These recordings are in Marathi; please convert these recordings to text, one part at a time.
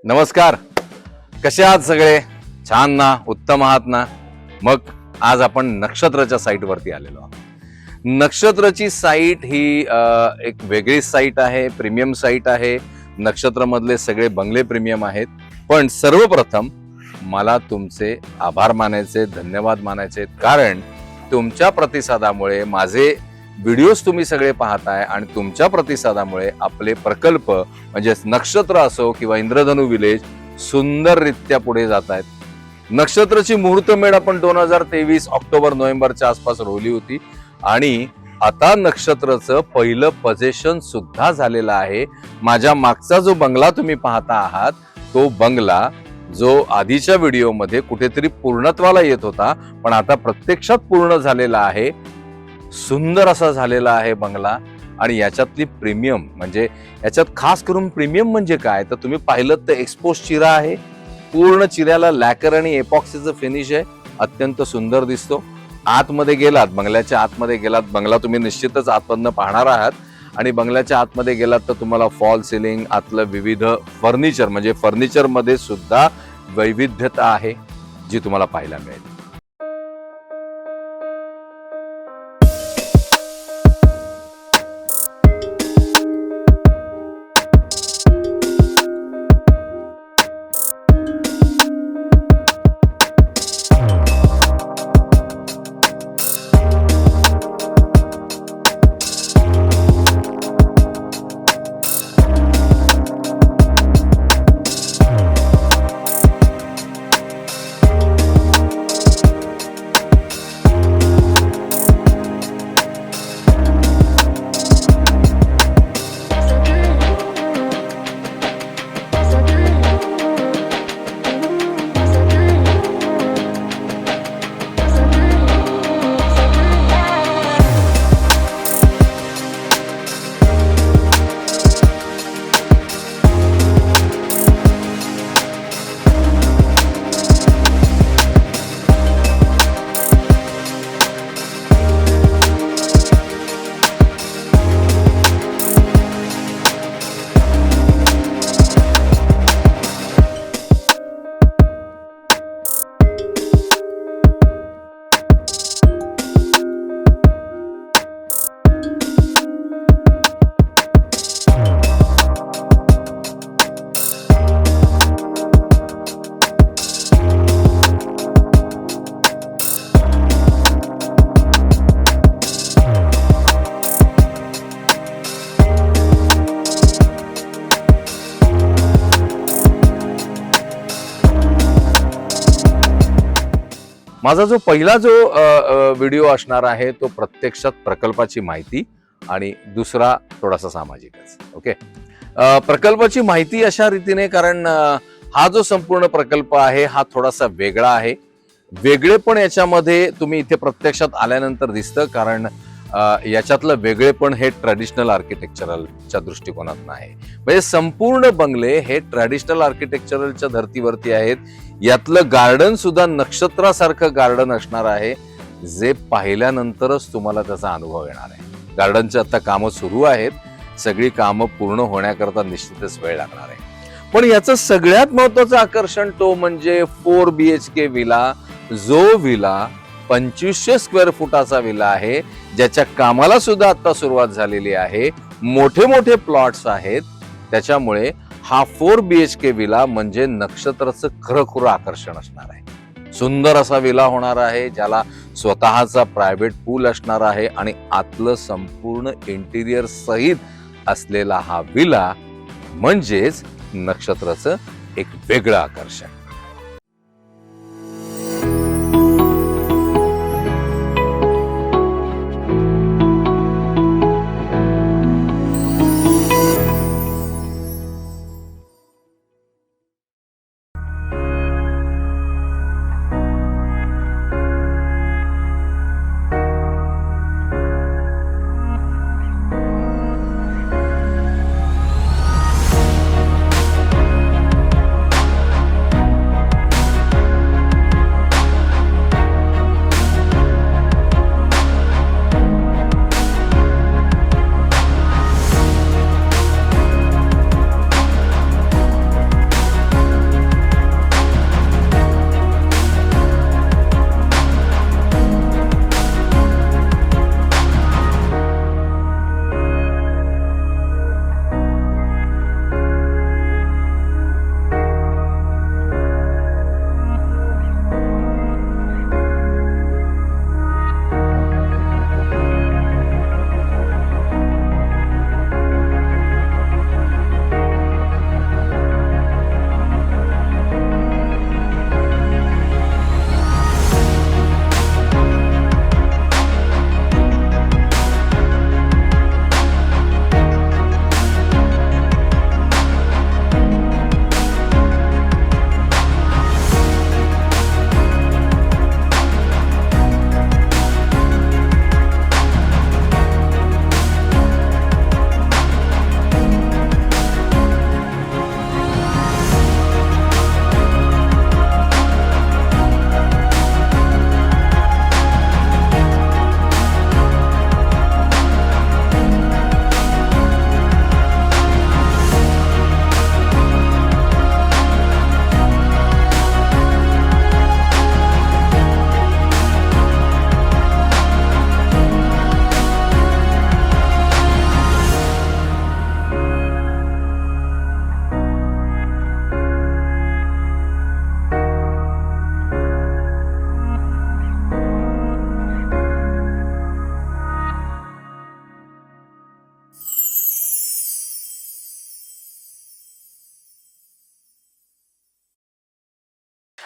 नमस्कार. कसे आहात सगळे? छान ना? उत्तम आहात ना? मग आज आपण नक्षत्राच्या साईट वरती आलेलो आहोत. नक्षत्राची साईट ही एक वेगळी साईट आहे, प्रीमियम साईट आहे. नक्षत्र मधले सगळे बंगले प्रीमियम आहेत. पण सर्वप्रथम मला तुमचे आभार मानायचे, धन्यवाद मानायचे, कारण तुमच्या प्रतिसादामुळे माझे व्हिडिओज तुम्ही सगळे पाहताय आणि तुमच्या प्रतिसादामुळे आपले प्रकल्प म्हणजे नक्षत्र असो किंवा इंद्रधनु विलेज सुंदररित्या पुढे जात आहेत. नक्षत्राची मुहूर्तमेढ आपण 2023 ऑक्टोबर नोव्हेंबरच्या आसपास रोवली होती आणि आता नक्षत्राचं पहिलं पोझिशन सुद्धा झालेलं आहे. माझ्या मागचा जो बंगला तुम्ही पाहता आहात तो बंगला जो आधीच्या व्हिडिओमध्ये कुठेतरी पूर्णत्वाला येत होता पण आता प्रत्यक्षात पूर्ण झालेला आहे. सुंदर असा झालेला आहे बंगला. आणि याच्यातली प्रीमियम म्हणजे याच्यात खास करून प्रीमियम म्हणजे काय तर तुम्ही पाहिलं तर एक्सपोज चिरा आहे. पूर्ण चिऱ्याला लॅकर आणि एपॉक्सीचं फिनिश आहे. अत्यंत सुंदर दिसतो. आतमध्ये गेलात, बंगल्याच्या आतमध्ये गेलात, बंगला तुम्ही निश्चितच आतमधनं पाहणार आहात आणि बंगल्याच्या आतमध्ये गेलात तर तुम्हाला फॉल सिलिंग, आतलं विविध फर्निचर म्हणजे फर्निचर मध्ये सुद्धा वैविध्यता आहे जी तुम्हाला पाहायला मिळेल. माझा जो पहिला जो व्हिडिओ असणार आहे तो प्रत्यक्षात प्रकल्पाची माहिती आणि दुसरा थोडासा सामाजिकच. ओके, प्रकल्पाची माहिती अशा रीतीने कारण हा जो संपूर्ण प्रकल्प आहे हा थोडासा वेगळा आहे. वेगळेपण याच्यामध्ये तुम्ही इथे प्रत्यक्षात आल्यानंतर दिसतं कारण याच्यातलं वेगळेपण हे ट्रॅडिशनल आर्किटेक्चरलच्या दृष्टिकोनातून आहे. म्हणजे संपूर्ण बंगले हे ट्रॅडिशनल आर्किटेक्चरलच्या धर्तीवरती आहेत. यातलं गार्डन सुद्धा नक्षत्रासारखं गार्डन असणार आहे जे पाहिल्यानंतरच तुम्हाला त्याचा अनुभव येणार आहे. गार्डनची आता कामं सुरू आहेत. सगळी कामं पूर्ण होण्याकरता निश्चितच वेळ लागणार आहे. पण याचं सगळ्यात महत्वाचं आकर्षण तो म्हणजे 4 BHK विला. जो विला 2500 स्क्वेअर फुटाचा विला आहे ज्याच्या कामाला सुद्धा आता सुरुवात झालेली आहे. मोठे मोठे प्लॉट्स आहेत. त्याच्यामुळे हा 4 BHK विला म्हणजे नक्षत्राचं खरंखुरं आकर्षण असणार आहे. सुंदर असा विला होणार आहे ज्याला स्वतःचा प्रायव्हेट पूल असणार आहे आणि आतलं संपूर्ण इंटिरियर सहित असलेला हा विला म्हणजेच नक्षत्राचं एक वेगळं आकर्षण.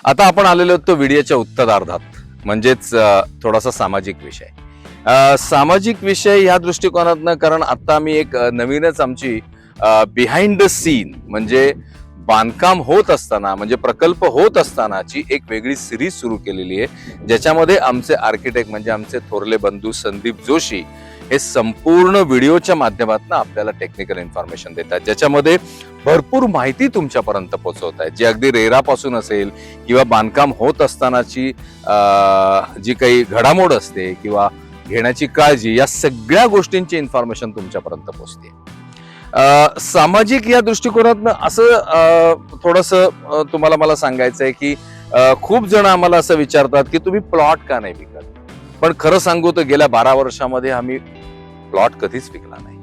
आता आपण आलेलो आहोत तो व्हिडिओच्या उत्तरार्धात, म्हणजेच थोडासा सामाजिक विषय. सामाजिक विषय या दृष्टिकोनातनं, कारण आता मी एक नवीनच आमची बिहाइंड द सीन म्हणजे बांधकाम होत असताना, म्हणजे प्रकल्प होत असतानाची एक वेगळी सिरीज सुरू केलेली आहे, ज्याच्यामध्ये आमचे आर्किटेक्ट म्हणजे आमचे थोरले बंधू संदीप जोशी हे संपूर्ण व्हिडिओच्या माध्यमातून आपल्याला टेक्निकल इन्फॉर्मेशन देतात, ज्याच्यामध्ये भरपूर माहिती तुमच्यापर्यंत पोहोचवत आहेत, जी अगदी रेरापासून असेल किंवा बांधकाम होत असतानाची जी काही घडामोड असते किंवा घेण्याची काळजी, या सगळ्या गोष्टींची इन्फॉर्मेशन तुमच्यापर्यंत पोहोचते. सामाजिक या दृष्टिकोनातनं असं थोडंसं तुम्हाला मला सांगायचं आहे की खूप जण आम्हाला असं विचारतात की तुम्ही प्लॉट का नाही विकत. पण खरं सांगू तर गेल्या 12 वर्षामध्ये आम्ही प्लॉट कधीच विकला नाही.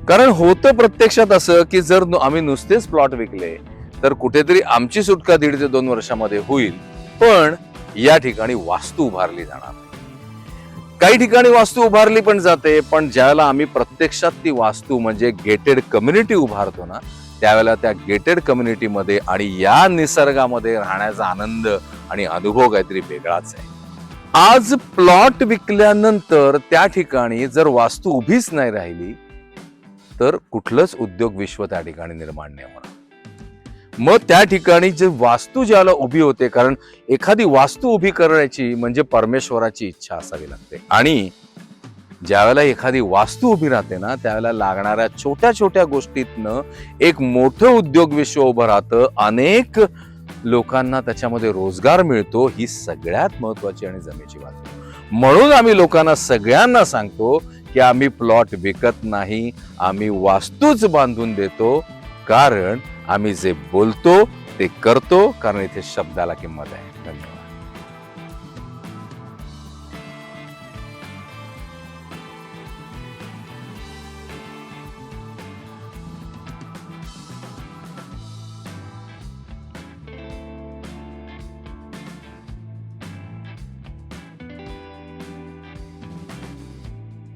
कारण होतं प्रत्यक्षात असं की जर आम्ही नुसतेच प्लॉट विकले तर कुठेतरी आमची सुटका 1.5 ते 2 वर्षामध्ये होईल, पण या ठिकाणी वास्तू उभारली जाणार नाही. काही ठिकाणी वास्तू उभारली पण जाते, पण ज्यावेळेला आम्ही प्रत्यक्षात ती वास्तू म्हणजे गेटेड कम्युनिटी उभारतो ना, त्यावेळेला त्या गेटेड कम्युनिटीमध्ये आणि या निसर्गामध्ये राहण्याचा आनंद आणि अनुभव काहीतरी वेगळाच आहे. आज प्लॉट विकल्यानंतर त्या ठिकाणी जर वास्तू उभीच नाही राहिली तर कुठलंच उद्योग विश्व त्या ठिकाणी निर्माण नाही होणार. मग त्या ठिकाणी जे वास्तू ज्याला उभी होते, कारण एखादी वास्तू उभी करण्याची म्हणजे परमेश्वराची इच्छा असावी लागते, आणि ज्यावेळेला एखादी वास्तू उभी राहते ना, त्यावेळेला लागणाऱ्या छोट्या छोट्या गोष्टीतनं एक मोठं उद्योग विश्व उभं राहतं, अनेक लोकांना त्याच्यामध्ये रोजगार मिळतो. ही सगळ्यात महत्वाची आणि जमेची बाजू. म्हणून आम्ही लोकांना सगळ्यांना सांगतो की आम्ही प्लॉट विकत नाही, आम्ही वास्तूच बांधून देतो. कारण आम्ही जे बोलतो ते करतो, कारण इथे शब्दाला किंमत आहे. धन्यवाद.